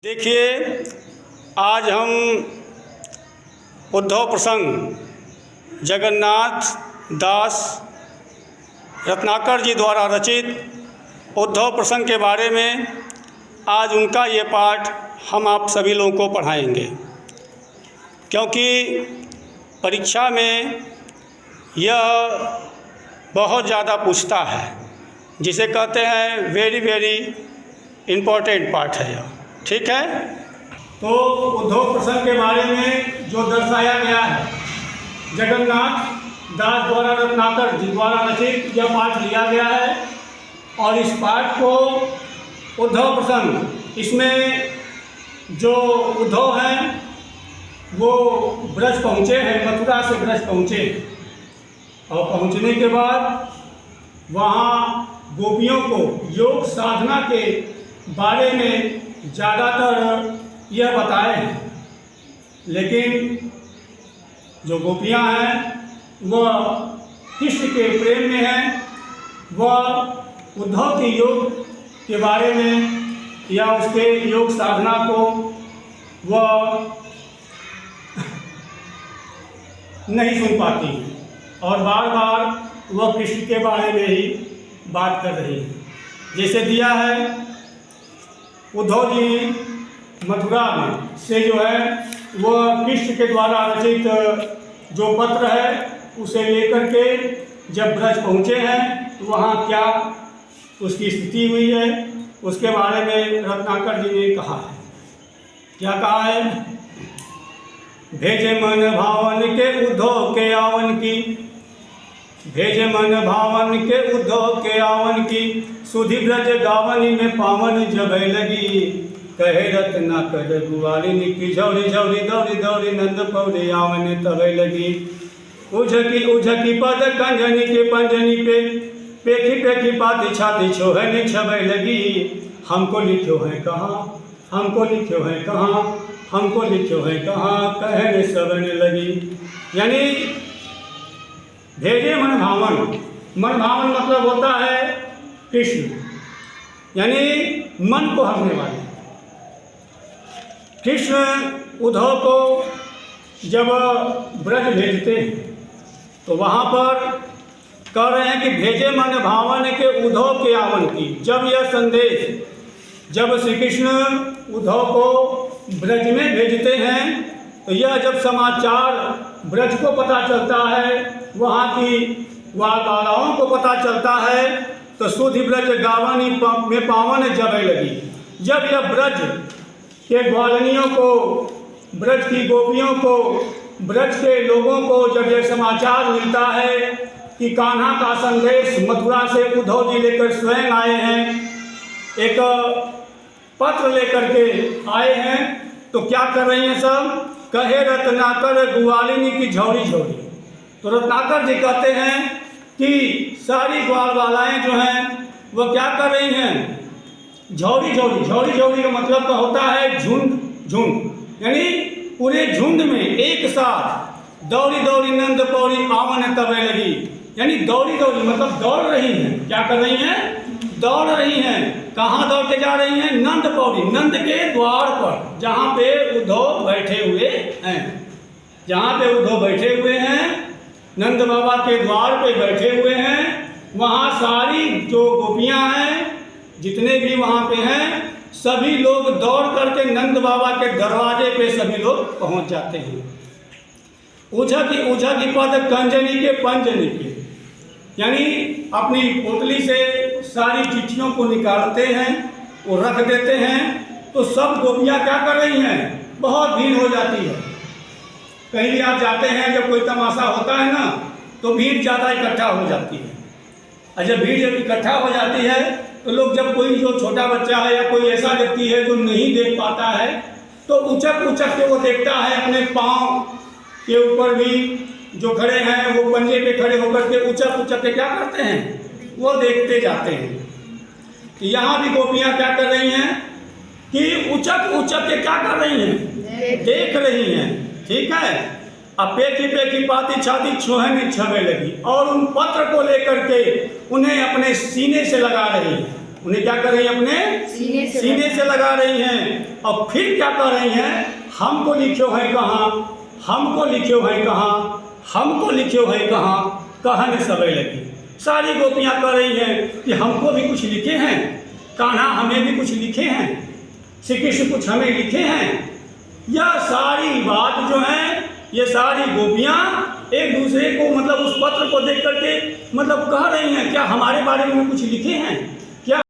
देखिए, आज हम उद्धव प्रसंग जगन्नाथ दास रत्नाकर जी द्वारा रचित उद्धव प्रसंग के बारे में आज उनका ये पाठ हम आप सभी लोगों को पढ़ाएंगे, क्योंकि परीक्षा में यह बहुत ज़्यादा पूछता है, जिसे कहते हैं वेरी वेरी इम्पोर्टेंट पाठ है यह। ठीक है, तो उद्धव प्रसंग के बारे में जो दर्शाया गया है, जगन्नाथ दास द्वारा रत्नाकर जी द्वारा रचित यह पाठ लिया गया है। और इस पाठ को उद्धव प्रसंग, इसमें जो उद्धव हैं वो ब्रज पहुँचे हैं, मथुरा से ब्रज पहुँचे, और पहुँचने के बाद वहाँ गोपियों को योग साधना के बारे में ज़्यादातर यह बताए हैं, लेकिन जो गोपियाँ हैं वह कृष्ण के प्रेम में हैं, वह उद्धव के योग के बारे में या उसके योग साधना को वह नहीं सुन पाती और बार बार वह कृष्ण के बारे में ही बात कर रही है। जैसे दिया है, उद्धव जी मथुरा में से जो है वह कृष्ण के द्वारा रचित जो पत्र है उसे लेकर के जब ब्रज पहुँचे हैं तो वहाँ क्या उसकी स्थिति हुई है उसके बारे में रत्नाकर जी ने कहा है। क्या कहा है? भेजे मन भावन के उद्धव के आवन की, भेजे मन भावन के उद्धव के आवन की, सुधि ब्रज गावनी में पावन जब लगी, कहे रत्नाकर गुवालिनी की, झौरी झौरी दौड़ी दौड़ी नंद पौड़ी आवन तब लगी, उझकी पद कंजनी के पंजनी पे, पेखी पेखी पाती छाती छोहनी छबे लगी, हमको लिखो है कहाँ, हमको लिखो है कहाँ, हमको लिखो है कहाँ, कहने सबने लगी। यानी भेजे मन भावन, मन भावन मतलब होता है कृष्ण, यानी मन को हरने वाले। कृष्ण उद्धव को जब ब्रज भेजते हैं तो वहाँ पर कह रहे हैं कि भेजे मन भावन के उद्धव के आवन की। जब यह संदेश, जब श्री कृष्ण उद्धव को ब्रज में भेजते हैं तो यह जब समाचार ब्रज को पता चलता है, वहाँ की वार्तालाओं को पता चलता है, तो सुधि ब्रज गावनी में पावन जब लगी। जब यह ब्रज के ग्वालनियों को, ब्रज की गोपियों को, ब्रज के लोगों को जब यह समाचार मिलता है कि कान्हा का संदेश मथुरा से उद्धव जी लेकर स्वयं आए हैं, एक पत्र लेकर के आए हैं, तो क्या कर रही हैं सब? कहे रत्नाकर गुवालिनी की झौरी झौरी। तो रत्नाकर जी कहते हैं कि सारी ग्वालवालाएँ जो हैं वह क्या कर रही हैं? झौरी झौरी। झौरी झौरी का मतलब का होता है झुंड झुंड, यानी पूरे झुंड में एक साथ दौड़ी दौड़ी नंद पौड़ी आवन तबे लगी, यानी दौड़ी दौड़ी मतलब दौड़ रही हैं। क्या कर रही हैं? दौड़ रही हैं। कहाँ दौड़ के जा रही हैं? नंद पौड़ी, नंद के द्वार पर, जहाँ पे उद्धव बैठे हुए हैं, जहाँ पे उद्धव बैठे हुए हैं, नंद बाबा के द्वार पे बैठे हुए हैं, वहाँ सारी जो गोपियाँ हैं, जितने भी वहाँ पे हैं, सभी लोग दौड़ करके नंद बाबा के दरवाजे पे सभी लोग पहुँच जाते हैं। उझा की पद कंजनी के पंजनी के, यानी अपनी पोतली से सारी चिट्ठियों को निकालते हैं, वो रख देते हैं, तो सब गोपियाँ क्या कर रही हैं? बहुत भीड़ हो जाती है। कहीं भी आप जाते हैं, जब कोई तमाशा होता है ना, तो भीड़ ज़्यादा इकट्ठा हो जाती है। और जब भीड़ जब इकट्ठा हो जाती है तो लोग, जब कोई जो छोटा बच्चा है या कोई ऐसा व्यक्ति है जो नहीं देख पाता है, तो उचक उचक के वो देखता है, अपने पाँव के ऊपर भी जो खड़े हैं वो पंजे पे खड़े होकर के उचक उचक के क्या करते हैं? वो देखते जाते हैं। तो यहाँ भी गोपियाँ क्या कर रही हैं कि उचक उचक के क्या कर रही हैं? देख रही हैं। ठीक है। अब पेखी पेखी पाती छाती छोहने छबे लगी, और उन पत्र को लेकर के उन्हें अपने सीने से लगा रही है। उन्हें क्या कर रही हैं, अपने सीने से लगा रही हैं। और फिर क्या कर रही हैं, हमको लिखो है कहाँ, हमको लिखो है कहाँ, हमको लिखो है कहाँ, कहने सबे लगी। सारी गोपियाँ कह रही हैं कि हमको भी कुछ लिखे हैं, कान्हा हमें भी कुछ लिखे हैं, श्री कृष्ण कुछ हमें लिखे हैं। यह सारी बात जो है, ये सारी गोपियाँ एक दूसरे को मतलब उस पत्र को देख करके मतलब कह रही हैं, क्या हमारे बारे में कुछ लिखे हैं।